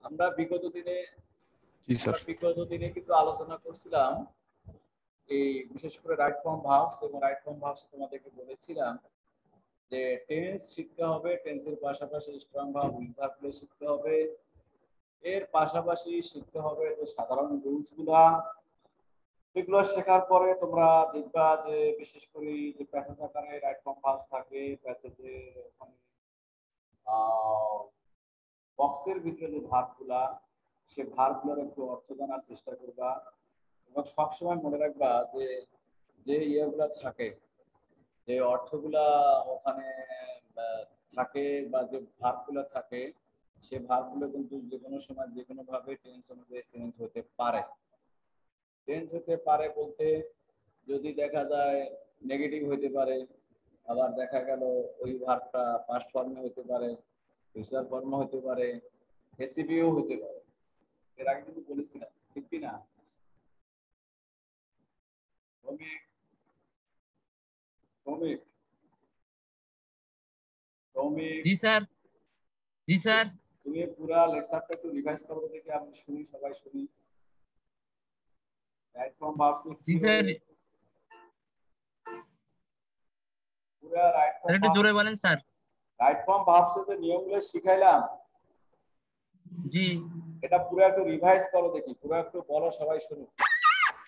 আমরা বিগত দিনে জি স্যার। কিন্তু আলোচনা করছিলাম এই বিশেষ করে রাইট ফর্ম ভার্বস এবং রাইট ফর্ম ভার্বস তোমাদেরকে বলেছিলাম যে টেন্স শিখতে হবে, টেন্সের পাশাপাশি স্ট্রং ভার্ব উইক ভার্বগুলো শিখতে হবে, এর পাশাপাশি শিখতে হবে যে সাধারণ রুলস গুলা। এগুলো শেখার পরে তোমরা দেখবা যে বিশেষ করে যে প্যাসেজ আকারে রাইট ফর্ম ভার্বস থাকে, প্যাসেজে ওখানে বক্সের ভিতরে যে ভার্বগুলা, সে ভার্বগুলোর একটু অর্থ জানার চেষ্টা করবা এবং সবসময় মনে রাখবা যে যে ইয়েগুলা থাকে, যে অর্থগুলা ওখানে থাকে বা যে ভার্বগুলো থাকে, সে ভার্বগুলো কিন্তু যে কোনো সময় যে কোনো ভাবে টেন্স অনুযায়ী চেঞ্জ হতে পারে। চেঞ্জ হতে পারে বলতে যদি দেখা যায় নেগেটিভ হতে পারে, আবার দেখা গেল ওই ভার্বটা পাস্ট ফর্মে হতে পারে, ফিউচার ফর্মে হতে পারে, এসিবিও হতে পারে। এর আগে কিন্তু বলেছিলাম, ঠিক কি না? শ্রমিক শ্রমিক শ্রমিক জি স্যার। জি স্যার। তুমি পুরা লেকচারটা একটু রিভাইজ করো দেখি, আমি শুনি, সবাই শুনি। রাইট ফর্ম ভার্বস জি স্যার। পুরা রাইট ফর্ম একটু জোরে বলেন স্যার। রাইট ফর্ম ভার্বস এর নিয়মগুলো শিখাইলাম, জি। এটা পুরো একটু রিভাইজ করো দেখি, পুরো একটু বলো, সবাই শুনুক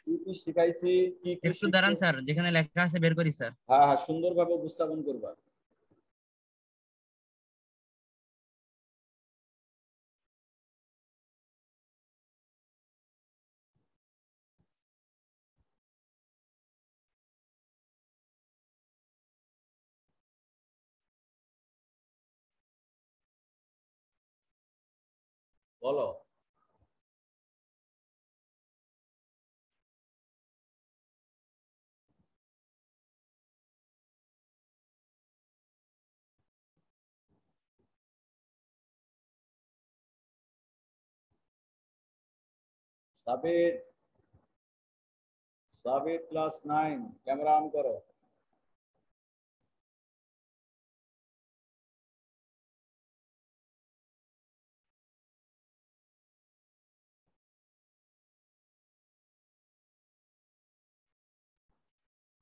কি কি শিখাইছি, কি কি একটু দাঁড়ান শিখছো। স্যার, যেখানে লেখা আছে বের করি স্যার। হ্যাঁ হ্যাঁ, সুন্দরভাবে উপস্থাপন করবা। বলো। সাবিত, সাবিত ক্লাস 9, ক্যামেরা অন করো।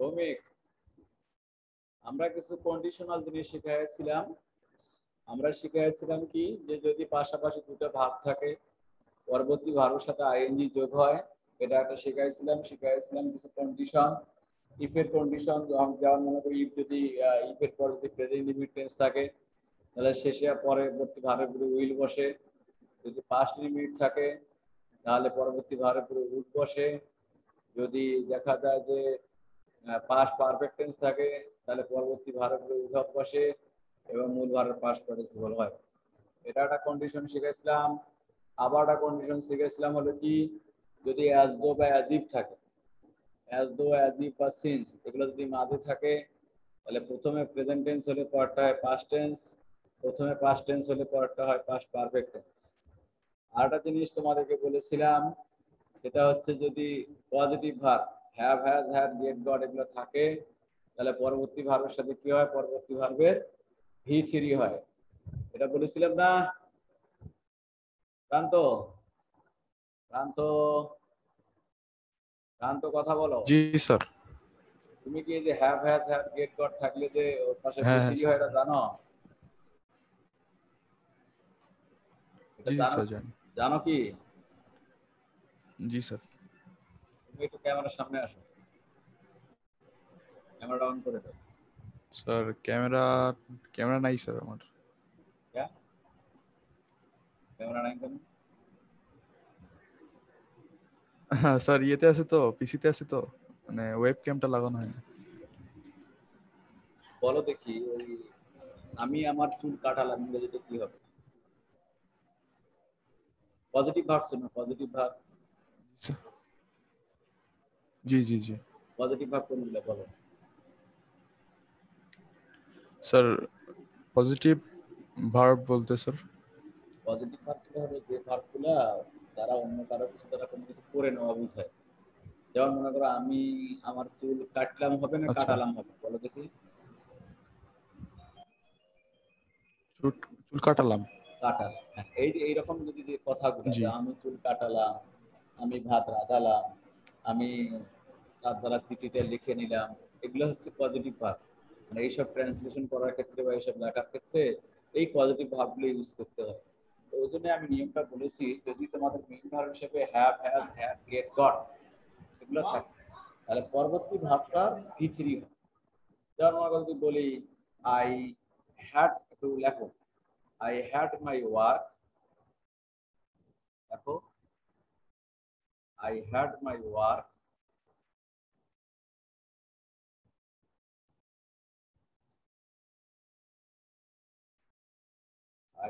শ্রমিক, আমরা কিছু কন্ডিশনাল জিনিস শিখাইছিলাম। আমরা শিখাইছিলাম কি, যে যদি পাশাপাশি দুটো ভাব থাকে, পরবর্তী ভাবের সাথে আইএনজি যোগ হয়, এটা একটা শিখাইছিলাম কিছু কন্ডিশন। ইফের কন্ডিশন, যেমন মনে করি ইফ যদি ইফের পর যদি প্রেজেন্ট লিমিট টেন্স থাকে, তাহলে শেষে পরবর্তী ভাবের পুরো উইল বসে। যদি পাস্ট লিমিট থাকে তাহলে পরবর্তী ভাবের পুরো উড বসে। যদি দেখা যায় যে পাস্ট পারফেক্ট টেন্স থাকে, তাহলে পরবর্তী ভাবের পুরো উড বসে এবং মূল ভাবের পাস্ট পার্টিসিপল হয়। এটা একটা কন্ডিশন শিখেছিলাম। আবার একটা কন্ডিশন শিখেছিলাম হলো কি, যদি অ্যাজ দো বা অ্যাজ ইফ থাকে, অ্যাজ দো, অ্যাজ ইফ বা সিন্স, এগুলো যদি মাঝে থাকে, তাহলে প্রথমে প্রেজেন্ট টেন্স হলে পরটা হয় পাস্ট টেন্স, প্রথমে পাস্ট টেন্স হলে পরটা হয় পাস্ট পারফেক্ট টেন্স। আর একটা জিনিস তোমাদেরকে বলেছিলাম, সেটা হচ্ছে যদি positive verb have, has, had, get, got এগুলো থাকে, তাহলে পরবর্তী ভার্বের সাথে কি হয়, পরবর্তী ভার্বের V3 হয়। এটা বলেছিলাম না? প্রান্ত, প্রান্ত, প্রান্ত কথা বলো। জি স্যার। তুমি কি এই যে have, has, had, get, got থাকলে যে ওর পাশে হ্যাঁ V3 হয়, এটা জানো? জি জি স্যার জানি। জানো কি? জি স্যার। তুমি একটু ক্যামেরার সামনে আসো, ক্যামেরাটা অন করে দাও। স্যার ক্যামেরা ক্যামেরা নাই স্যার আমার। ক্যামেরা নাই কেন? হ্যাঁ স্যার, ইয়েতে আছে তো, পিসিতে আছে তো, মানে ওয়েব ক্যামটা লাগানো হয় না। বলো দেখি, ওই আমি আমার চুল কাটালাম, ইংরেজিতে কি হবে? পজিটিভ ভার্ব শোনো, পজিটিভ ভার্ব। জি জি জি পজিটিভ ভার্ব কোনগুলো বলো? স্যার পজিটিভ ভার্ব বলতে স্যার, পজিটিভ ভার্বগুলো হলো যে ভার্বগুলা তারা অন্য কারো কিছু দ্বারা কোনো কিছু করে নেওয়া বোঝায়। যেমন মনে করো আমি আমার চুল কাটলাম হবে না আচ্ছা। কাটালাম হবে, বলো দেখি। চুল কাটালাম। কাটার। হ্যাঁ, এই যে এইরকম যদি যে কথাগুলো জি যে আমি চুল কাটালাম, আমি ভাত রাঁধালাম, আমি তার দ্বারা চিঠিটা লিখে নিলাম, এগুলো হচ্ছে পজিটিভ ভাব। মানে এইসব ট্রান্সলেশন করার ক্ষেত্রে বা এইসব লেখার ক্ষেত্রে এই পজিটিভ ভাবগুলো ইউজ করতে হয়। তো ওই জন্য আমি নিয়মটা বলেছি, যদি তোমাদের মেইন ভার্ব হিসেবে have, has, had, get, got এগুলো থাকে, তাহলে পরবর্তী ভাবটা V3 হয়। যেমন আমরা যদি বলি আই হ্যাড, একটু লেখো, আই হ্যাড মাই ওয়ার্ক, দেখো I had my work,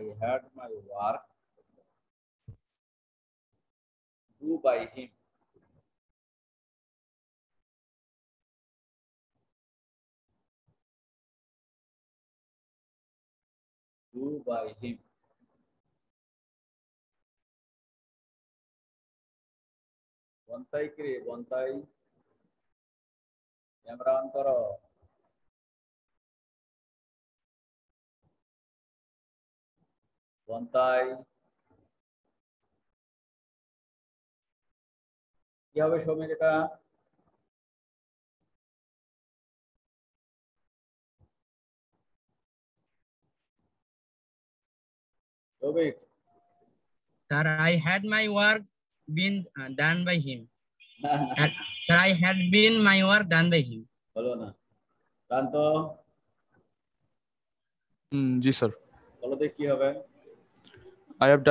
I had my work do by him. Do by him. বন্তাই কে বন্তাই, ক্যামেরা অন করো। বন্তাই কি হবে সৌমিক এটা? Soumik Sir, I had my work been done by him. না না Sir, I had been my work done by him. বলো না, প্রান্ত জি স্যার। বলো দেখ কি হবে? I have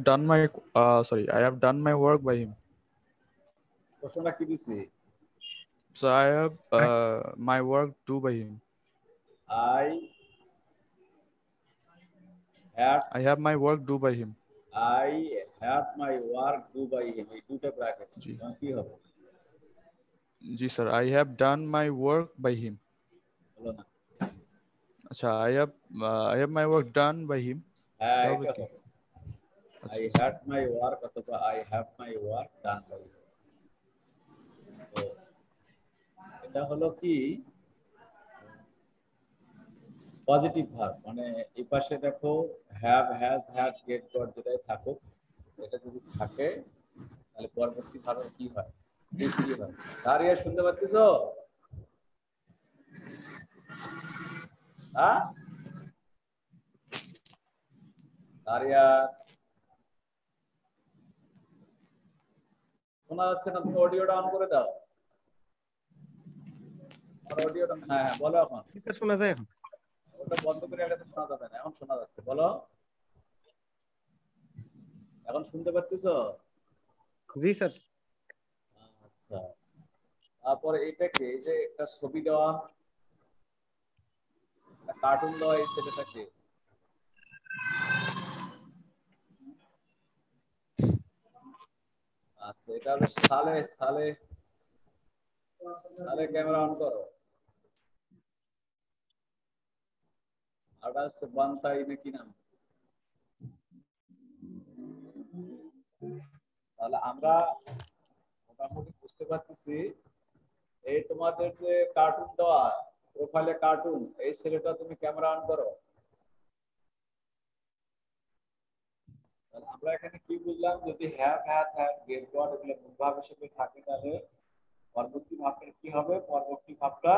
done my work by him. প্রশ্নটা কি দিছি? So I have my work do by him. I had I have my work do by him. I have my work do by him, এই দুটো bracket জি কি হবে? জি sir, I have done my work by him. বলো না। আচ্ছা, I have my work done by him. হ্যাঁ এটা হবে এটা কি? হবে। আচ্ছা I আচ্ছা। had my work অথবা I have my work done by him। তো এটা হলো কি পজিটিভ ভার্ব, মানে এই পাশে দেখো have, has, had, get, got যেটাই থাকুক, এটা যদি থাকে তাহলে পরবর্তী ভার্বের কি হয়? V3 হয়। দাঁড়িয়ে শুনতে পাচ্ছিস? হ্যাঁ দাঁড়িয়া শোনা যাচ্ছে না? তুমি অডিওটা অন করে দাও। আর অডিওটা, হ্যাঁ হ্যাঁ বলো এখন। শোনা যায় এখন? ওটা বন্ধ করে আগে তো শোনা যাবে না, এখন শোনা যাচ্ছে, বলো। এখন শুনতে পাচ্ছিস? জি স্যার। আচ্ছা, তারপরে এটাকে এই যে একটা ছবি দেওয়া, একটা কার্টুন দেওয়া, এই ছেলেটাকে আচ্ছা এটা হলো সালে, সালে, সালে ক্যামেরা অন করো। আর ওটা হচ্ছে বান্তাই নাকি নাম? তাহলে আমরা মোটামুটি বুঝতে পারতেছি, এই তোমাদের যে কার্টুন দেওয়া, প্রোফাইলে কার্টুন, এই ছেলেটা তুমি ক্যামেরা অন করো। তাহলে আমরা এখানে কি বুঝলাম? যদি have, has, had, get, got এগুলো মূল ভাব হিসেবে থাকে, তাহলে পরবর্তী ভাবটা কি হবে? পরবর্তী ভাবটা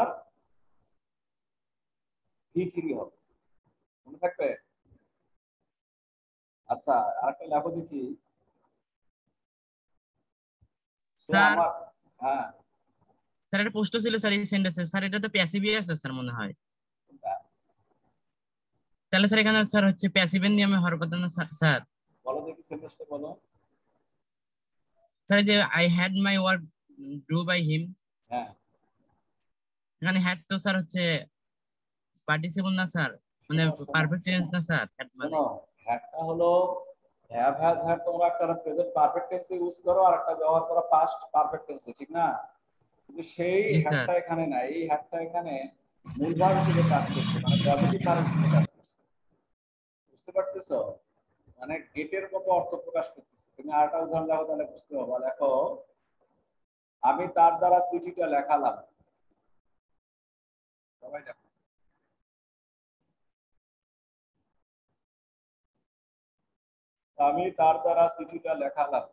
V3 হবে, মনে থাকবে? আচ্ছা আরেকটা লেখো দেখি। সে স্যার, আমার, হ্যাঁ স্যার এটা প্রশ্ন ছিল স্যার এই সেন্টেন্সে। স্যার এটা তো প্যাসিভই আছে স্যার মনে হয়। তাহলে স্যার এখানে স্যার হচ্ছে প্যাসিভের নিয়মে হওয়ার কথা না স্যার? বলো দেখি সেন্টেন্সটা বলো। স্যার যে I had my work do by him, হ্যাঁ এখানে হ্যাড তো স্যার হচ্ছে পার্টিসিপল না স্যার, মানে শোনো শোনো পারফেক্ট টেন্স শোনো না স্যার হ্যাড মানে। শোনো, হ্যাডটা হলো হ্যাভ, হ্যাজ, হ্যাড তোমরা একটা প্রেজেন্ট পারফেক্ট টেন্সে ইউজ করো আর একটা ব্যবহার করো পাস্ট পারফেক্ট টেন্সে, ঠিক না? কিন্তু সেই জি স্যার। হ্যাডটা এখানে না, এই হ্যাডটা এখানে মূল ভার্ব হিসেবে কাজ করছে, মানে পজিটিভ ভার্ব হিসেবে কাজ করছে, বুঝতে পারতেছো? মানে গেটের মতো অর্থ প্রকাশ করতেছে। তুমি আরেকটা উদাহরণ দেখো, তাহলে বুঝতে পারবা। দেখো আমি তার দ্বারা চিঠিটা লেখালাম, সবাই দেখো। আমি তার দ্বারা চিঠিটা লেখালাম।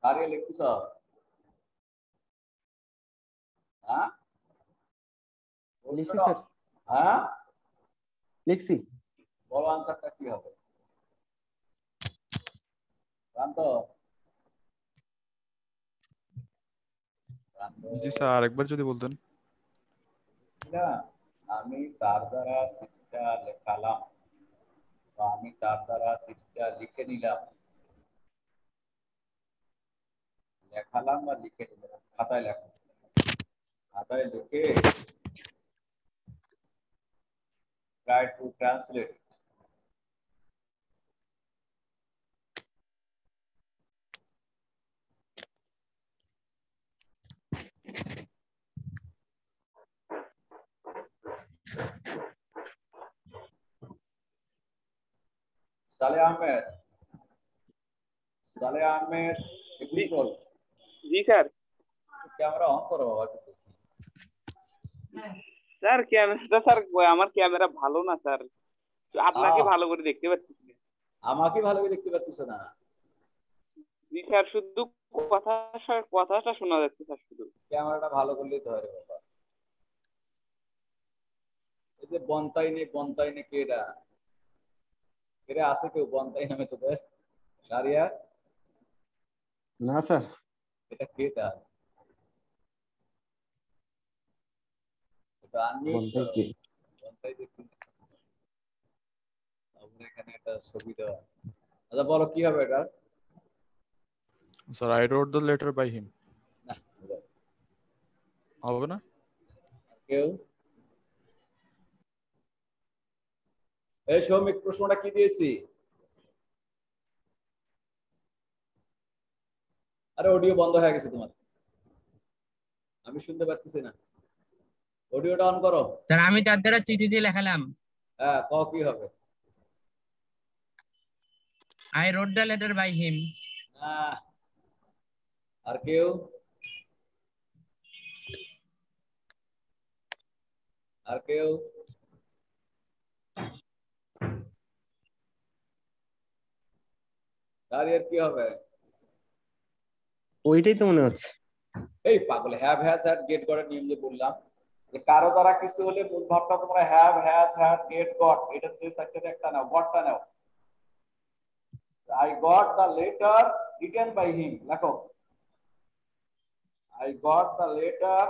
কারে লিখতেছ? হ্যাঁ লিখছি স্যার, হ্যাঁ, লিখছি। বলো আনসারটা কি হবে? শান্ত জি স্যার, আরেকবার যদি বলতেন। আমি তার দ্বারা চিঠিটা লেখালাম বা আমি তার দ্বারা চিঠিটা লিখে নিলাম। লেখালাম বা লিখে নিলাম, খাতায় লেখো। খাতায় লিখে try to translate it. সালে আহমেদ, সালে আহমেদ, একটু বল। জি স্যার। ক্যামেরা অন করো বাবা একটু দেখি। স্যার ক্যামেরাটা স্যার আমার ক্যামেরা ভালো না স্যার, আপনাকে ভালো করে দেখতে পাচ্ছি না। আমাকে ভালো করে দেখতে পাচ্ছিস না? জি স্যার, শুধু কথাটা শোনা যাচ্ছে স্যার শুধু। ক্যামেরাটা ভালো করলেই তো হয় রে বাবা। এই যে বন্তাই নে কেডা? এরা আছে কেউ বন্তাই নামে তোদের? সারিয়া, না স্যার, এটা কেডা? এটা আনমিউট বলতে করো। কি? বন্তাই দেখি। আমরা এখানে একটা ছবি দেওয়া। আচ্ছা বলো কি হবে এটা? Sir, I wrote the letter by him. না হবে না? কেউ? এই সৌমিক, প্রশ্নটা কি দিয়েছি? আরে অডিও বন্ধ হয়ে গেছে তোমার, আমি শুনতে পাচ্ছি না। অডিওটা অন করো। স্যার আমি তার দ্বারা চিঠিটি লেখালাম। হ্যাঁ, ক কি হবে? I wrote the letter by him. হ্যাঁ, আর কেউ? আর কেউ? আর এর কি হবে? ওইটাই তো মনে হচ্ছে। এই পাগল, have has had get goat এর নিয়ম যে বললাম, যে কারো দ্বারা কিছু হলে মূল ভাবটা তোমরা have has had get got, এটা যে সাইডটা একটা নাও, গটটা নাও। I got the letter written by him, লেখো আই গট দ্য লেটার,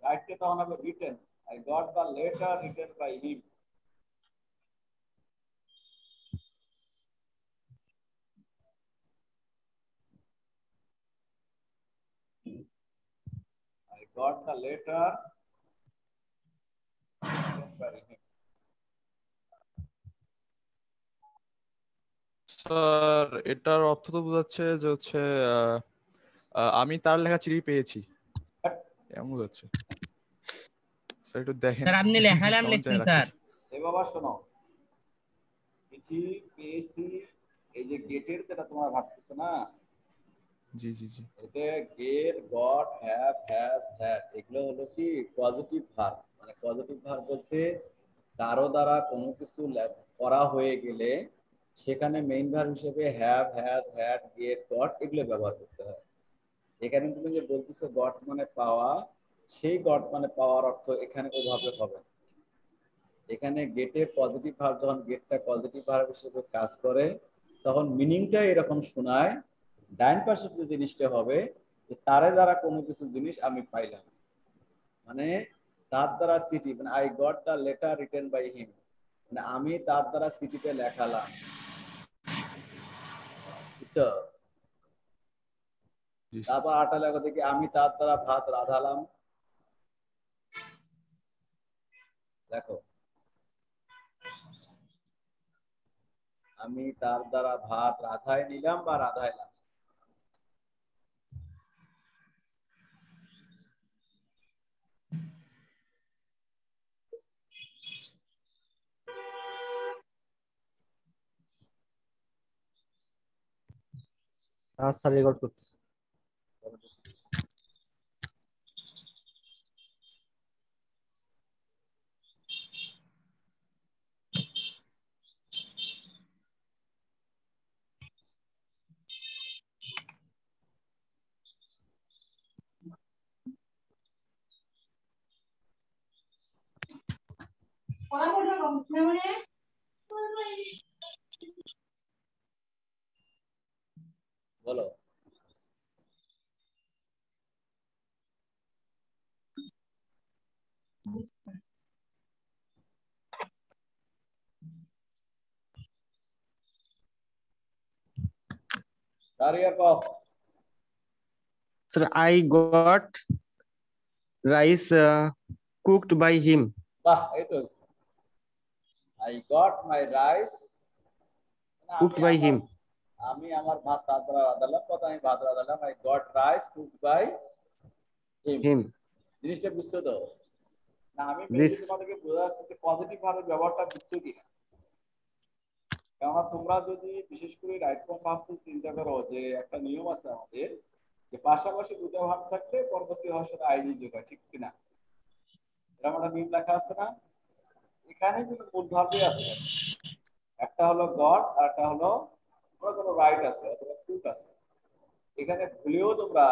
রাইটটা তখন হবে written, I got the letter written by him. I got the letter written by him. Sir, এটার অর্থ তো বোঝাচ্ছে যে হচ্ছে আমি তার লেখা চিঠি পেয়েছি, এমন বোঝাচ্ছে। স্যার একটু দেখেন স্যার আপনি লেখালাম কেমন লিখছেন চাই স্যার। রাখতেছে। এ বাবা শোনো, চিঠি পেয়েছি, এই যে গেটের যেটা তোমরা ভাবতেছো না, জি জি জি। এটা gate got have has had, এগুলো হলো কি পজিটিভ ভার্ব। মানে পজিটিভ ভার্ব বলতে কারো দ্বারা কোনো কিছু করা হয়ে গেলে সেখানে মেইন ভার্ব হিসেবে have has had get got এগুলো ব্যবহার করতে হয়। এখানে তুমি যে বলতেছো গট মানে পাওয়া, সেই গট মানে পাওয়ার অর্থ এখানে ওভাবে হবে না। এখানে গেটের পজিটিভ ভার্ব, যখন গেটটা পজিটিভ ভার্ব হিসেবে কাজ করে তখন মিনিংটা এরকম শোনায়। ডাইন পাশের যে জিনিসটা হবে যে তারে দ্বারা কোনো কিছু জিনিস আমি পাইলাম, মানে তার দ্বারা চিঠি, মানে I got the letter written by him, মানে আমি তার দ্বারা চিঠিতে লেখালাম, বুঝছো? জি স্যার। তারপর আটা লেখা দেখি আমি তার দ্বারা ভাত রাঁধালাম, দেখো আমি তার দ্বারা ভাত রাঁধাই নিলাম বা রাঁধাইলাম। স্যার রেকর্ড করতেছি। বলো। দাঁড়িয়ে কও। Sir I got rice cooked by him. বাহ, এই তো I got my rice, cooked by him. আমি আমার ভাত রাঁধা আদালাম, কত আমি ভাত রাঁধালাম, I got rice cooked by him. Him. জিনিসটা বুঝছো তো? না আমি জি মেনলি তোমাদেরকে বোঝাচ্ছি যে পজিটিভ ভার্বের ব্যবহারটা বুঝছো কিনা। কেননা তোমরা যদি বিশেষ করে রাইট ফর্ম ভার্বস চিন্তা করো, যে একটা নিয়ম আছে আমাদের, যে পাশাপাশি দুটো ভার্ব থাকলে পরবর্তী হওয়ার সাথে আইজি যোগ হয়, ঠিক কিনা? এরকম একটা নিয়ম লেখা আছে না? এখানে কিন্তু মূল ভার্বই আছে, একটা হলো গড আর একটা হলো কোনো রাইট আছে অথবা কুক আছে। এখানে ভুলেও তোমরা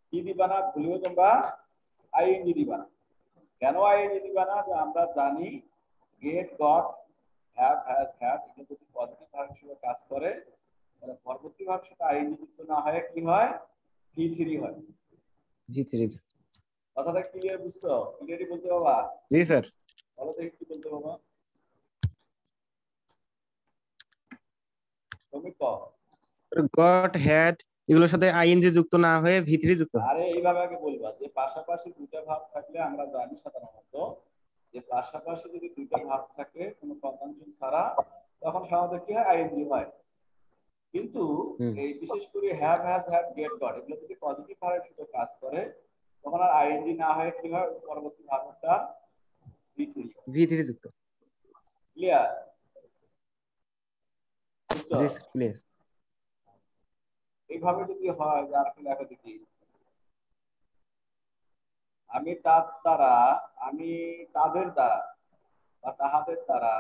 কি দিবা না, ভুলেও তোমরা আইএনজি দিবা না। কেন আইএনজি দিবা না? যে আমরা জানি get, got, have, has, had এগুলো যদি পজিটিভ ভার্ব হিসেবে কাজ করে, তাহলে পরবর্তী ভার্ব সাথে আইএনজি যুক্ত না হয় কি হয়? V3 হয়। V3। কথাটা ক্লিয়ার বুঝছো? ক্লিয়ারলি বলতে বাবা? জি স্যার। বলো দেখি কি বলতে বাবা। তুমি কও। গট, হ্যাড এগুলোর সাথে আইএনজি যুক্ত না হয়ে V3 যুক্ত হয়। আরে এইভাবে আগে বলবা যে পাশাপাশি দুইটা ভার্ব থাকলে আমরা জানি সাধারণত যে পাশাপাশি যদি দুইটা ভার্ব থাকে কোনো কনজাংশন ছাড়া, তখন সাধারণত কি হয়? আইএনজি হয়। কিন্তু এই বিশেষ করে have, has, had, get, got এগুলো যদি পজিটিভ ভার্বের সাথে কাজ করে, তখন আর আইএনজি না হয় কি হয়? পরবর্তী ভার্বটা V3 যুক্ত। ক্লিয়ার? বুঝছো? জি ক্লিয়ার। এইভাবে যদি হয়, আর কি লেখা দেখি, আমি তার দ্বারা, আমি তাদের দ্বারা বা তাহাদের দ্বারা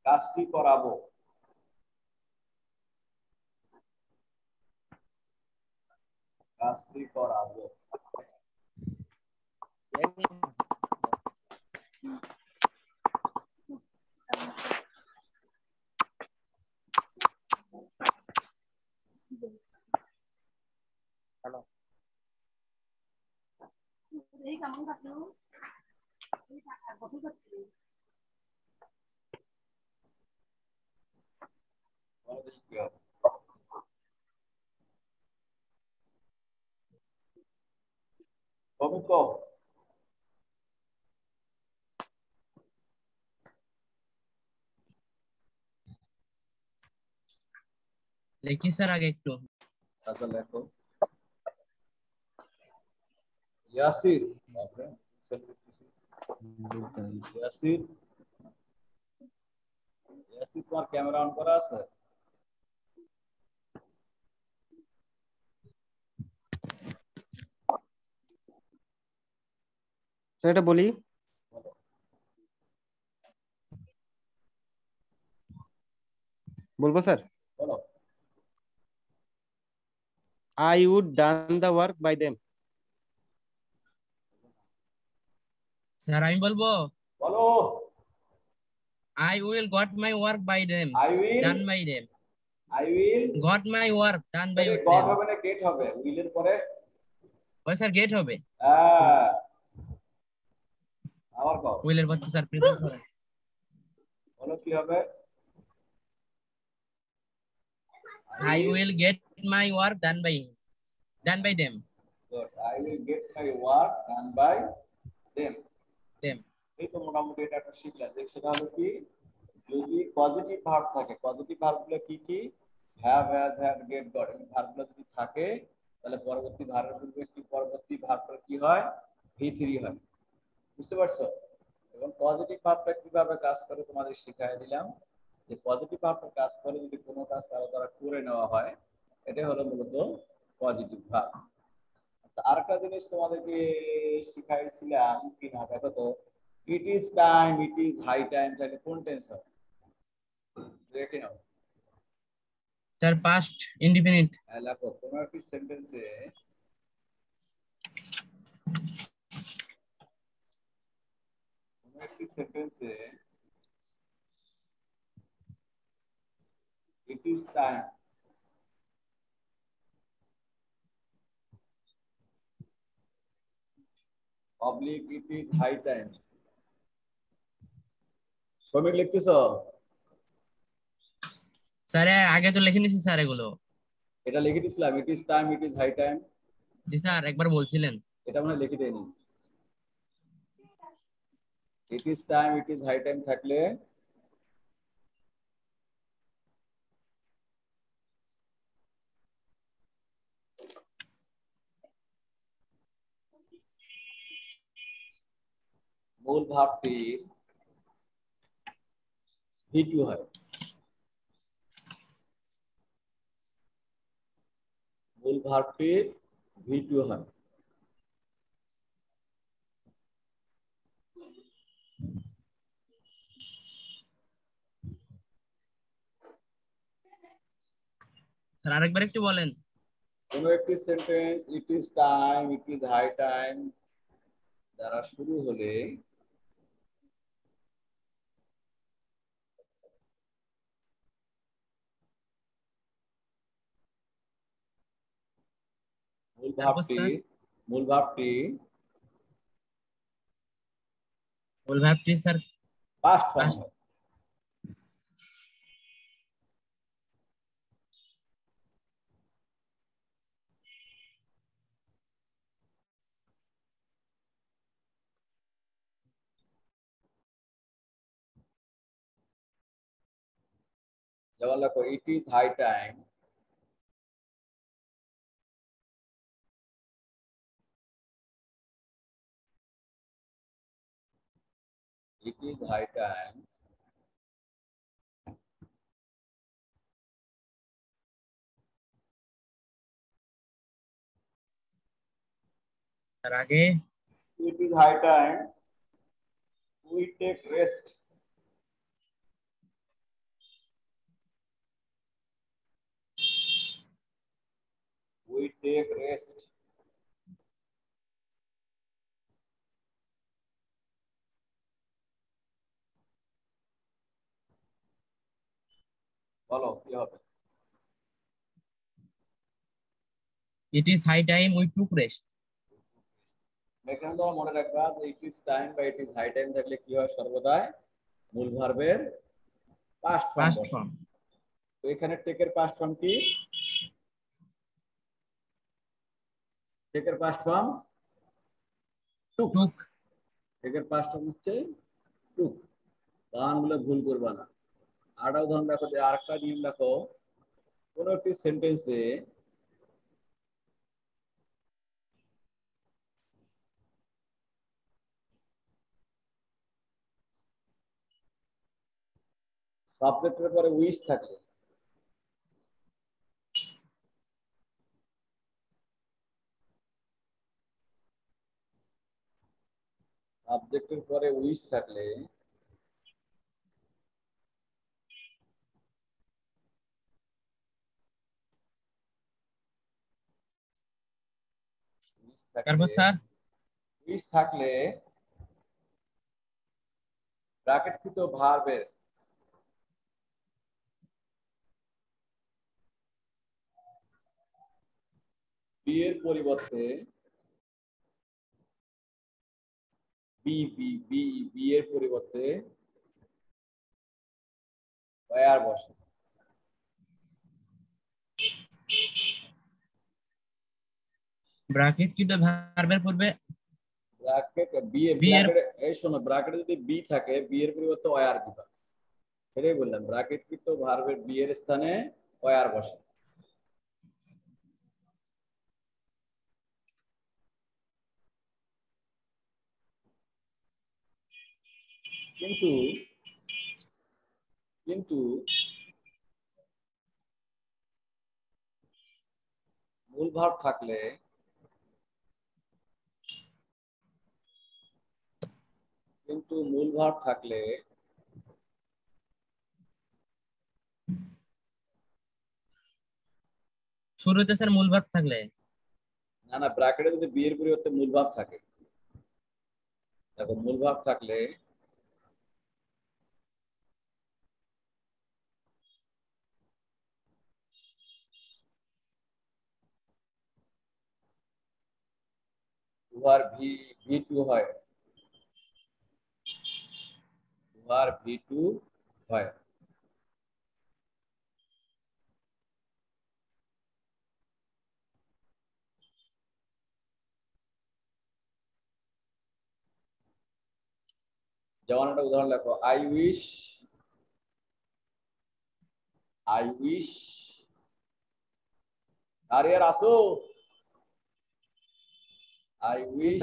কাজটি করাবো। কাজটি করাবো। লিখি স্যার আগে একটু। আচ্ছা লেখো। ইয়াসির, ইয়াসির, ইয়াসির তোমার ক্যামেরা অন করা আছে? স্যার এটা বলি। বলবো স্যার? বলো। I would done the work by them. Sir আমি বলবো, বলো। I will got my work by them, I will, done by them. I will got my work done by god them. হবে না gate হবে? Will এর পরে ওই sir gate হবে। আবার কও। উইলের পর স্যার প্রিপেয়ার করেন। বলো কি হবে? I will get my work done by them. Good. I will get my work done by them. Them. এই তো মোটামুটি এটা একটা শিখলা, যে সেটা হলো কি, যদি পজিটিভ ভার্ব থাকে, পজিটিভ ভার্বগুলো কি কি? Have, has, had, get, got এই ভার্বগুলো যদি থাকে, তাহলে পরবর্তী ভার্বের পূর্বে কি পরবর্তী ভার্বটা কি হয়? V3 হয়। বুঝতে পারছো? এবং পজিটিভ ভাবটা কিভাবে কাজ করে তোমাদের শিখিয়ে দিলাম, যে পজিটিভ ভাবটা কাজ করে যদি কোনো কাজ কারো দ্বারা করে নেওয়া হয়, এটা হলো মূলত পজিটিভ ভাব। আচ্ছা, আরেকটা জিনিস তোমাদেরকে শিখাইছিলাম কি না দেখো তো, it is time, it is high time, তাহলে কোন টেন্স হবে? দেখে নাও। Sir past indefinite. লেখো কোনো একটি সেন্টেন্সে it is time oblique it is high time. শ্রমিক লিখতেছ? স্যার আগে তো লিখে নিছি স্যার এগুলো। এটা লিখে দিছিলাম, it is time, it is high time. জি স্যার একবার বলছিলেন। এটা মনে হয় লিখে দেয়নি। It is time, it is high time থাকলে মূল ভাবটি ভিটু হয়। মূল ভাবটি ভিটু হয়। স্যার আরেকবার একটু বলেন। কোনো একটি sentence it is time, it is high time দ্বারা শুরু হলে মূল তারপর ভাবটি স্যার মূল ভাবটি মূল ভাবটি স্যার পাস্ট ফর্ম past। হয়। যেমন দেখো it is high time, it is high time তার আগে it is high time we take rest. We take rest. বলো কি হবে? It is high time we took rest. এখানে তোমরা মনে রাখবা যে ইট ইজ টাইম বা ইট ইজ হাই টাইম থাকলে কি হয়, সর্বদাই মূল ভার্বের পাস্ট ফর্ম পাস্ট বসে। ফর্ম। তো এখানে টেকের পাস্ট ফর্ম কি? টেকের পাস্ট ফর্ম টুক। টুক। টেকের পাস্ট ফর্ম হচ্ছে টুক। বানানগুলো ভুল করবা না। আরটা উদাহরণ রাখো, যে আরেকটা নিয়ম রাখো, কোন একটি সেন্টেন্সে সাবজেক্টের পরে উইশ থাকলে সাবজেক্টের পরে উইশ থাকলে তারপর স্যার উইশ থাকলে ব্র্যাকেটকৃত ভার্বের বি এর পরিবর্তে বি এর পরিবর্তে ওয়্যার বসে। ব্র্যাকেট কি তো ভার্বের পূর্বে ব্র্যাকেট বি এর বি এর ব্র্যাকেট, এই শোনো, ব্র্যাকেটে যদি বি থাকে বি এর পরিবর্তে ওয়্যার দিবা। সেটাই বললাম, ব্র্যাকেটকৃত ভার্বের বি এর স্থানে ওয়্যার বসে। কিন্তু কিন্তু মূল ভার্ব থাকলে শুরুতে স্যার মূল ভার্ব থাকলে না ব্র্যাকেটে যদি বি এর পরিবর্তে মূল ভার্ব থাকে, দেখো মূল ভার্ব থাকলে উহার ভি টু হয়, উহার ভি টু হয়। যেমন একটা উদাহরণ লেখো, আই উইশ আর ইয়ার আসো, আই উইশ।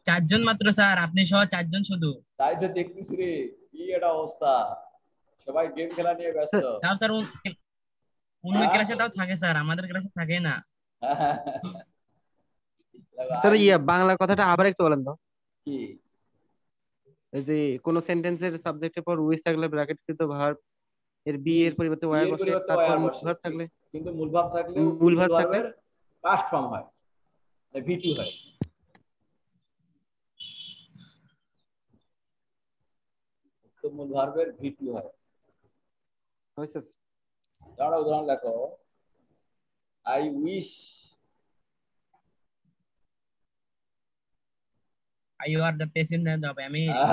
চারজন মাত্র স্যার, আপনি সহ চারজন শুধু। তাই তো দেখতেছি রে, কি একটা অবস্থা, সবাই গেম খেলা নিয়ে ব্যস্ত। তাও স্যার অন্য হ্যাঁ? ক্লাসে তাও থাকে স্যার, আমাদের ক্লাসে থাকে না। স্যার বাংলা কথাটা আবার একটু বলেন তো। কি এই যে কোন সেন্টেন্সের সাবজেক্টের পর উইজ থাকলে ব্র্যাকেটকৃত ভার্ব এর বি এর পরিবর্তে ওয়ার বসে, তারপর মূল ভার্ব থাকলে, কিন্তু মূল ভার্ব থাকলে মূল ভার্ব থাকলে ভার্বের পাস্ট ফর্ম হয়, ভি2 হয়। তো মূল ভার্বের ভি2 হয়। হয়েছে। তাহলে উদাহরণ লেখো, I wish You are the president of America.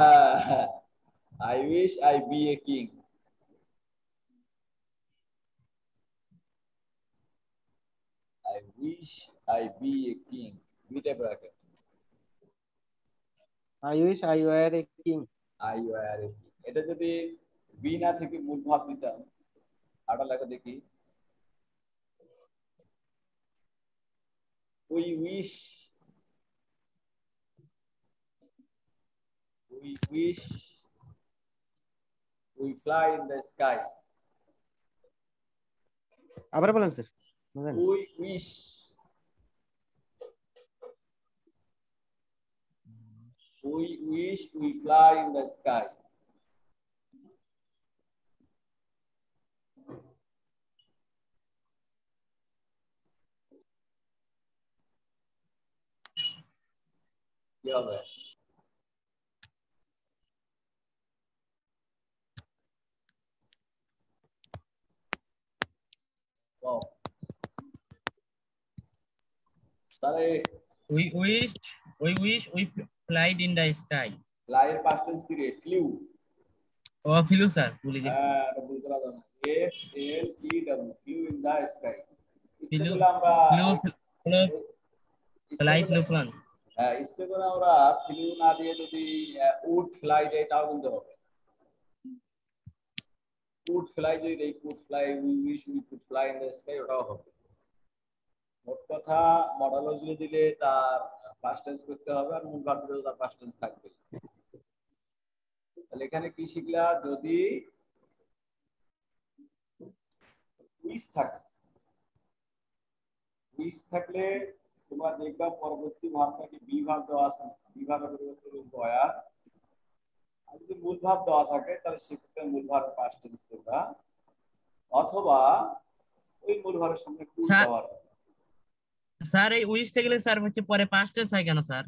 I wish I be a king. I wish I be a king. With a bracket. I wish I were a king. I were a king. এটা যদি B না থেকে মূল ভাব দিতাম, আটা লেখা দেখি, we wish we fly in the sky. আবার বলেন sir. We wish we fly in the sky. কি হবে? Wow. Sorry. We wish we flied in the sky. Fly এর past tense কি রে? Flew. ও ফিলু স্যার, ভুলে গেছি। ভুল করা যাবে না। FLEW, flew in the sky. ফিলু ইচ্ছে করলে আমরা ফ্লাই ফ্লু ফ্লান। ইচ্ছে করে আমরা ফ্লিউ না দিয়ে যদি উড ফ্লাই দেই তাও কিন্তু হবে। উড ফ্লাই যদি দেই, could fly, we wish we could fly in the sky, ওটাও হবে। মোট কথা মডালজি দিলে তার পাস্ট টেন্স করতে হবে, আর মূল ভার্ব দিলে তার পাস্ট টেন্স থাকবে। তাহলে এখানে কি শিখলা? যদি উইশ থাকে, উইশ থাকলে তোমরা দেখবা পরবর্তী ভাবটাকে বি ভাব দেওয়া আছে, বি ভাবের পরিবর্তে বয়া। আর যদি মূল ভাব দেওয়া থাকে তাহলে সেক্ষেত্রে মূল ভাবের পাস্ট টেন্স করবা, অথবা ওই মূল ভাবের সামনে কুড দেওয়া। স্যার এই উইশটা গেলে স্যার হচ্ছে পরে পাস্ট টেন্স হয় কেন স্যার?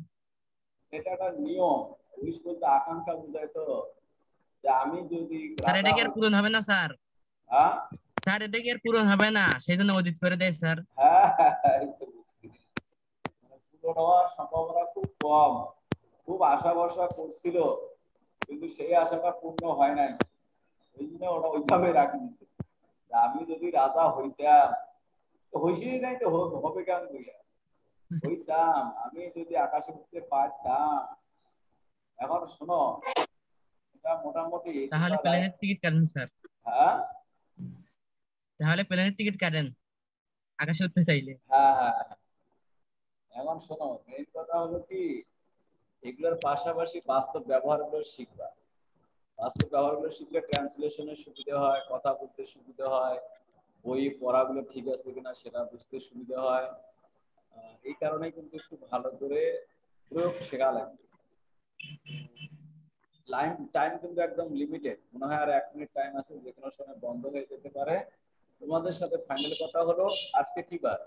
এটা একটা নিয়ম। উইশ বলতে আকাঙ্ক্ষা বোঝায় তো, যে আমি যদি স্যার এটা কি আর পূরণ হবে না স্যার? হ্যাঁ স্যার এটা কি আর পূরণ হবে না, সেই জন্য অজিত করে দেয় স্যার। এই তো বুঝছি, পূরণ হওয়ার সম্ভাবনা খুব কম। খুব আশা ভরসা করছিল, কিন্তু সেই আশাটা পূর্ণ হয় নাই, ওই জন্য ওটা ওইভাবে রাখি দিছে। আমি যদি রাজা হইতাম, তো হইসই নাই তো হবে কেন বইয়া হইতাম, আমি যদি আকাশে উঠতে পারতাম। এখন শোনো, এটা মোটামুটি তাহলে প্লেনের টিকিট কাটেন স্যার। হ্যাঁ তাহলে প্লেনের টিকিট কাটেন আকাশে উঠতে চাইলে। হ্যাঁ। এখন শোনো, মেইন কথা হলো কি, এগুলোর পাশাপাশি বাস্তব ব্যবহারগুলো শিখবা। বাস্তব ব্যবহারগুলো শিখলে ট্রান্সলেশনের সুবিধা হয়, কথা বলতে সুবিধা হয়, বই পড়াগুলো ঠিক আছে কিনা সেটা বুঝতে সুবিধা হয়। এই কারণে কিন্তু একটু ভালো করে প্রয়োগ শেখা লাগবে। টাইম কিন্তু একদম লিমিটেড, মনে হয় আর 1 মিনিট টাইম আছে, যে কোনো সময় বন্ধ হয়ে যেতে পারে। তোমাদের সাথে ফাইনাল কথা হলো, আজকে কি বার?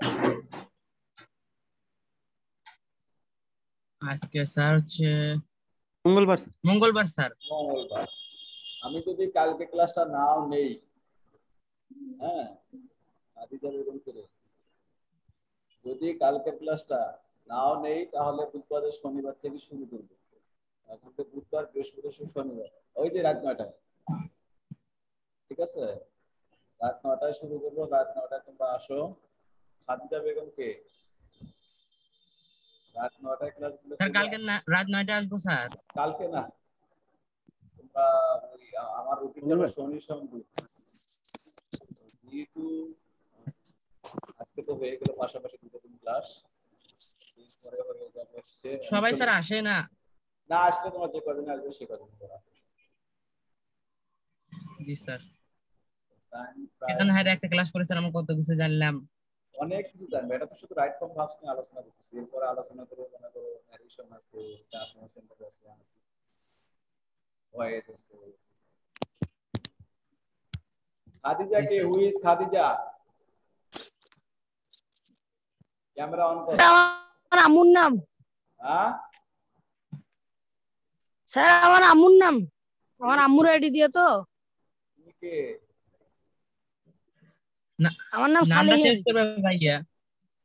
আজকে স্যার হচ্ছে মঙ্গলবার। মঙ্গলবার স্যার। মঙ্গলবার। আমি যদি কালকে ক্লাসটা নাও নেই, হ্যাঁ আদিজা বেগম করে, যদি কালকে ক্লাসটা নাও নেই তাহলে বুধবারের শনিবার থেকে শুরু করবো। এখন তো বুধবার, বৃহস্পতিবার, শনিবার, ওই যে রাত 9টায়, ঠিক আছে? রাত 9টায় শুরু করবো। রাত 9টায় তোমরা আসো। খাদিজা বেগম কে রাত 9টায় ক্লাস গুলো স্যার কালকে না, রাত 9টায় আসবো স্যার। কালকে না, তোমরা ওই আমার রুটিনটা হলো শনি সোম বুধ, যেহেতু আজকে তো হয়ে গেল পাশাপাশি 2 দিন ক্লাস, পরে হয়ে যাবে হচ্ছে সবাই স্যার আসে না। না আসলে তোমার যে কদিন আসবে সে কদিন করা। জি স্যার। টাইম এখানে প্রায় হারে একটা ক্লাস করে স্যার আমরা কত কিছু জানলাম। অনেক কিছু জানবে। এটা তো শুধু রাইট ফর্ম ভার্বস নিয়ে আলোচনা করতেছি, এরপরে আলোচনা করবো মনে করো ন্যারেশন আছে, ট্রান্সফরমেশন সেন্টেন্স আছে, ভয়েস আছে। খাদিজা কে? Who is Khadija? Camera on করো। আমার আম্মুর নাম। হ্যাঁ স্যার আমার আম্মুর নাম, আমার আম্মুর আইডি দিয়ে তো। তুমি কে? না, আমার নাম নামটা সালেহিন। চেঞ্জ করবে ভাইয়া।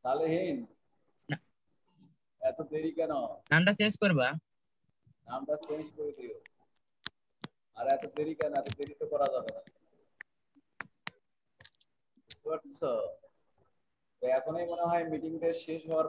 সালেহিন? না। এত দেরি কেন? নামটা চেঞ্জ করবা। নামটা চেঞ্জ করে দিও। আর এত দেরি কেন? এত দেরি তো করা যাবে না, বুঝতে পারছো? তো এখনই মনে হয় মিটিংটা শেষ হওয়ার